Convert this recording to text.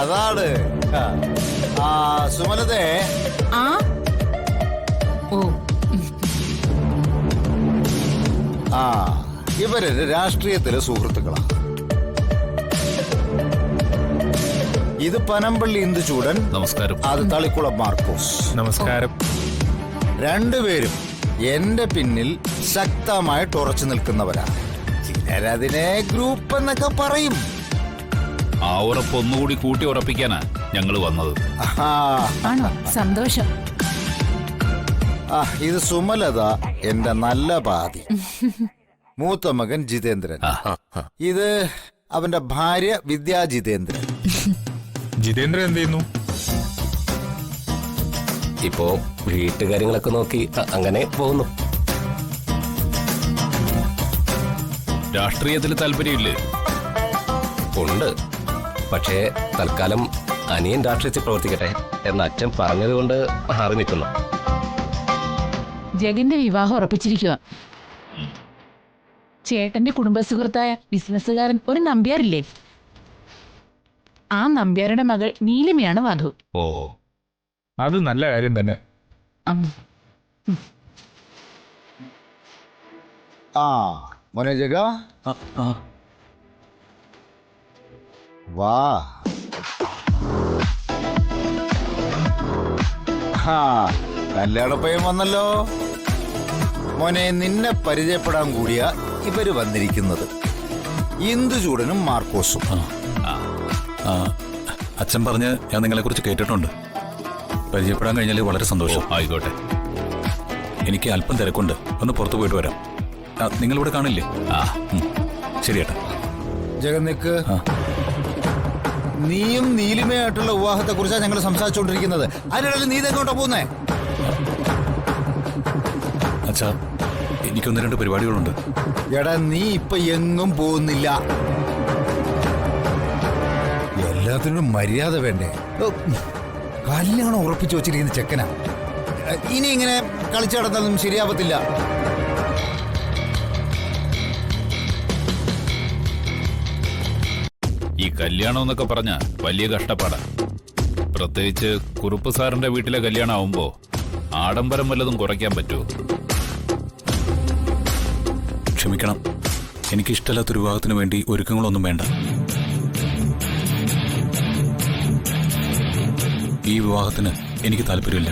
അതാണ്. സുമലതേ, ഇവര് രാഷ്ട്രീയത്തിലെ സുഹൃത്തുക്കളാണ്. ഇത് പനമ്പള്ളി ഇന്ദുചൂടൻ. നമസ്കാരം. അത് തളിക്കുളം മാർക്കോസ്. നമസ്കാരം. രണ്ടുപേരും എന്റെ പിന്നിൽ ശക്തമായിട്ട് ഉറച്ചു നിൽക്കുന്നവരാണ്. ചിലരതിനെ ഗ്രൂപ്പ് എന്നൊക്കെ പറയും. ആ ഉറപ്പ് ഒന്നുകൂടി കൂട്ടി ഉറപ്പിക്കാനാ ഞങ്ങൾ വന്നത്. സന്തോഷം. ഇത് സുമലത, എന്റെ നല്ല പാതി. മൂത്ത മകൻ ജിതേന്ദ്രൻ. ഇത് അവന്റെ ഭാര്യ വിദ്യാ ജിതേന്ദ്രൻ. ജിതേന്ദ്രൻ എന്ത് ചെയ്യുന്നു? ഇപ്പോ വീട്ടുകാര്യങ്ങളൊക്കെ നോക്കി അങ്ങനെ പോകുന്നു. രാഷ്ട്രീയത്തിൽ താല്പര്യമില്ലേ? ഉണ്ട്. പക്ഷേ തൽക്കാലം അനിയൻ രാഷ്ട്രീയത്തിൽ പ്രവർത്തിക്കട്ടെ എന്ന് അച്ഛൻ പറഞ്ഞതുകൊണ്ട് മാറി നിൽക്കുന്നു. ജഗന്റെ വിവാഹം ഉറപ്പിച്ചിരിക്കുക. ചേട്ടന്റെ കുടുംബസുഹൃത്തായ ബിസിനസ്സുകാരൻ ഒരു നമ്പ്യാരില്ലേ, ആ നമ്പ്യാരുടെ മകൾ നീലിമയാണ് വധു. ഓ, അത് നല്ല കാര്യം തന്നെ. മോനെ ജഗ, വാ. കല്യാണപ്പയ്യൻ വന്നല്ലോ. മോനെ, നിന്നെ പരിചയപ്പെടാൻ കൂടിയ ഇവര് വന്നിരിക്കുന്നത്. ഇന്ദുചൂടനും മാർക്കോസും. അച്ഛൻ പറഞ്ഞ് ഞാൻ നിങ്ങളെ കുറിച്ച് കേട്ടിട്ടുണ്ട്. പരിചയപ്പെടാൻ കഴിഞ്ഞാൽ വളരെ സന്തോഷം. ആയിക്കോട്ടെ. എനിക്ക് അല്പം തിരക്കുണ്ട്, ഒന്ന് പുറത്തു പോയിട്ട് വരാം. നിങ്ങളിവിടെ കാണില്ലേ? ശരി ഏട്ടാ. ജഗന്നിക്ക്, നീയും നീലിമയായിട്ടുള്ള വിവാഹത്തെ കുറിച്ചാണ് ഞങ്ങൾ സംസാരിച്ചുകൊണ്ടിരിക്കുന്നത്. അതിനിടയിൽ നീ ഇതെങ്ങോട്ടാ പോകുന്നേ? അച്ഛാ, എനിക്കൊന്ന് രണ്ട് പരിപാടികളുണ്ട്. എടാ, നീ ഇപ്പൊ എങ്ങും പോകുന്നില്ല. എല്ലാത്തിനും മര്യാദ വേണ്ടേ? കല്യാണം ഉറപ്പിച്ചു വെച്ചിരിക്കുന്ന ചെക്കനാ. ഇനി ഇങ്ങനെ കളിച്ചു നടത്താനൊന്നും ശരിയാവത്തില്ല. ഈ കല്യാണം എന്നൊക്കെ പറഞ്ഞ വലിയ കഷ്ടപ്പാടാ. പ്രത്യേകിച്ച് കുറുപ്പ് സാറിന്റെ വീട്ടിലെ കല്യാണം ആവുമ്പോ ആഡംബരം വല്ലതും കുറയ്ക്കാൻ പറ്റുമോ? ക്ഷമിക്കണം, എനിക്കിഷ്ടമില്ലാത്തൊരു വിവാഹത്തിന് വേണ്ടി ഒരുക്കങ്ങളൊന്നും വേണ്ട. ഈ വിവാഹത്തിന് എനിക്ക് താല്പര്യമില്ല.